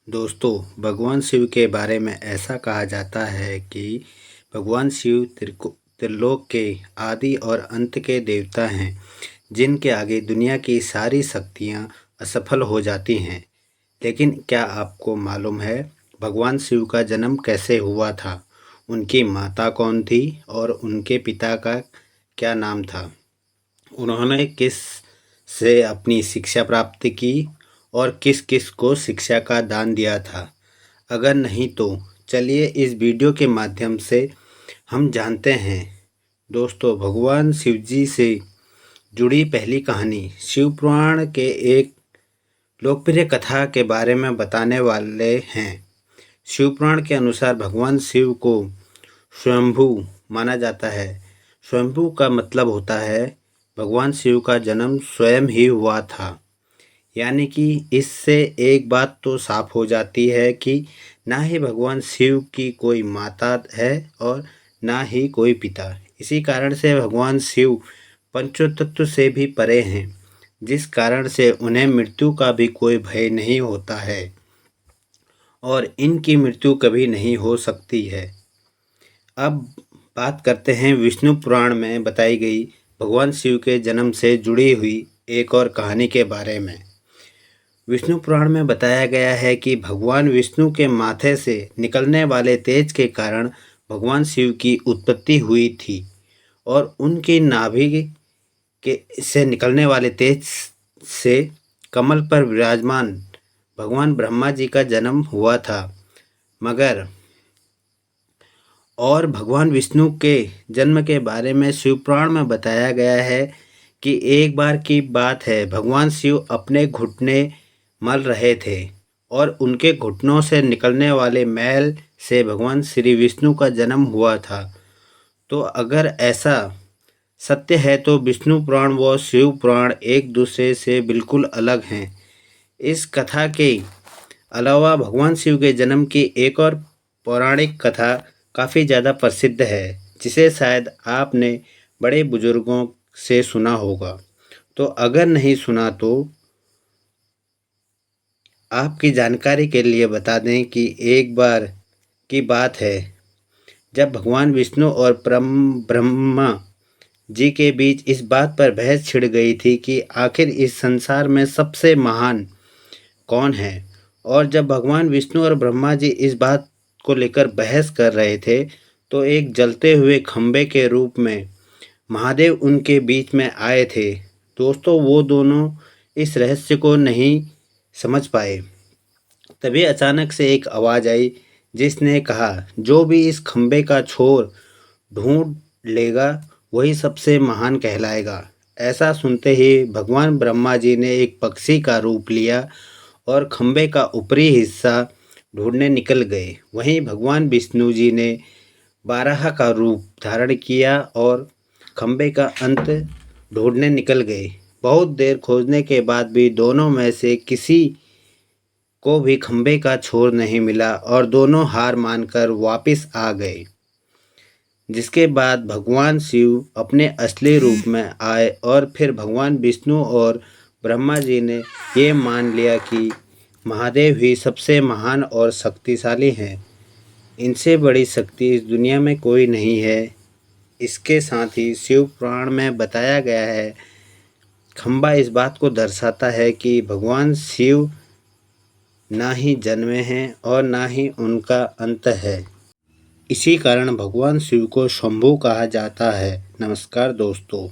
दोस्तों, भगवान शिव के बारे में ऐसा कहा जाता है कि भगवान शिव त्रिलोक के आदि और अंत के देवता हैं, जिनके आगे दुनिया की सारी शक्तियां असफल हो जाती हैं। लेकिन क्या आपको मालूम है भगवान शिव का जन्म कैसे हुआ था? उनकी माता कौन थी और उनके पिता का क्या नाम था? उन्होंने किस से अपनी शिक्षा प्राप्त की और किस किस को शिक्षा का दान दिया था? अगर नहीं तो चलिए इस वीडियो के माध्यम से हम जानते हैं। दोस्तों, भगवान शिव जी से जुड़ी पहली कहानी शिव पुराण के एक लोकप्रिय कथा के बारे में बताने वाले हैं। शिव पुराण के अनुसार भगवान शिव को स्वयंभू माना जाता है। स्वयंभू का मतलब होता है भगवान शिव का जन्म स्वयं ही हुआ था। यानी कि इससे एक बात तो साफ हो जाती है कि ना ही भगवान शिव की कोई माता है और ना ही कोई पिता। इसी कारण से भगवान शिव पंचतत्व से भी परे हैं, जिस कारण से उन्हें मृत्यु का भी कोई भय नहीं होता है और इनकी मृत्यु कभी नहीं हो सकती है। अब बात करते हैं विष्णु पुराण में बताई गई भगवान शिव के जन्म से जुड़ी हुई एक और कहानी के बारे में। विष्णु पुराण में बताया गया है कि भगवान विष्णु के माथे से निकलने वाले तेज के कारण भगवान शिव की उत्पत्ति हुई थी और उनकी नाभि के से निकलने वाले तेज से कमल पर विराजमान भगवान ब्रह्मा जी का जन्म हुआ था। मगर और भगवान विष्णु के जन्म के बारे में शिव पुराण में बताया गया है कि एक बार की बात है, भगवान शिव अपने घुटने मल रहे थे और उनके घुटनों से निकलने वाले मैल से भगवान श्री विष्णु का जन्म हुआ था। तो अगर ऐसा सत्य है तो विष्णु पुराण व शिव पुराण एक दूसरे से बिल्कुल अलग हैं। इस कथा के अलावा भगवान शिव के जन्म की एक और पौराणिक कथा काफ़ी ज़्यादा प्रसिद्ध है, जिसे शायद आपने बड़े बुजुर्गों से सुना होगा। तो अगर नहीं सुना तो आपकी जानकारी के लिए बता दें कि एक बार की बात है, जब भगवान विष्णु और ब्रह्मा जी के बीच इस बात पर बहस छिड़ गई थी कि आखिर इस संसार में सबसे महान कौन है। और जब भगवान विष्णु और ब्रह्मा जी इस बात को लेकर बहस कर रहे थे तो एक जलते हुए खंबे के रूप में महादेव उनके बीच में आए थे। दोस्तों, वो दोनों इस रहस्य को नहीं समझ पाए। तभी अचानक से एक आवाज़ आई जिसने कहा, जो भी इस खंबे का छोर ढूंढ लेगा वही सबसे महान कहलाएगा। ऐसा सुनते ही भगवान ब्रह्मा जी ने एक पक्षी का रूप लिया और खंबे का ऊपरी हिस्सा ढूंढने निकल गए। वहीं भगवान विष्णु जी ने बारह का रूप धारण किया और खंबे का अंत ढूंढने निकल गए। बहुत देर खोजने के बाद भी दोनों में से किसी को भी खंबे का छोर नहीं मिला और दोनों हार मानकर वापस आ गए। जिसके बाद भगवान शिव अपने असली रूप में आए और फिर भगवान विष्णु और ब्रह्मा जी ने ये मान लिया कि महादेव ही सबसे महान और शक्तिशाली हैं। इनसे बड़ी शक्ति इस दुनिया में कोई नहीं है। इसके साथ ही शिव पुराण में बताया गया है, खंबा इस बात को दर्शाता है कि भगवान शिव ना ही जन्मे हैं और ना ही उनका अंत है। इसी कारण भगवान शिव को शंभू कहा जाता है। नमस्कार दोस्तों।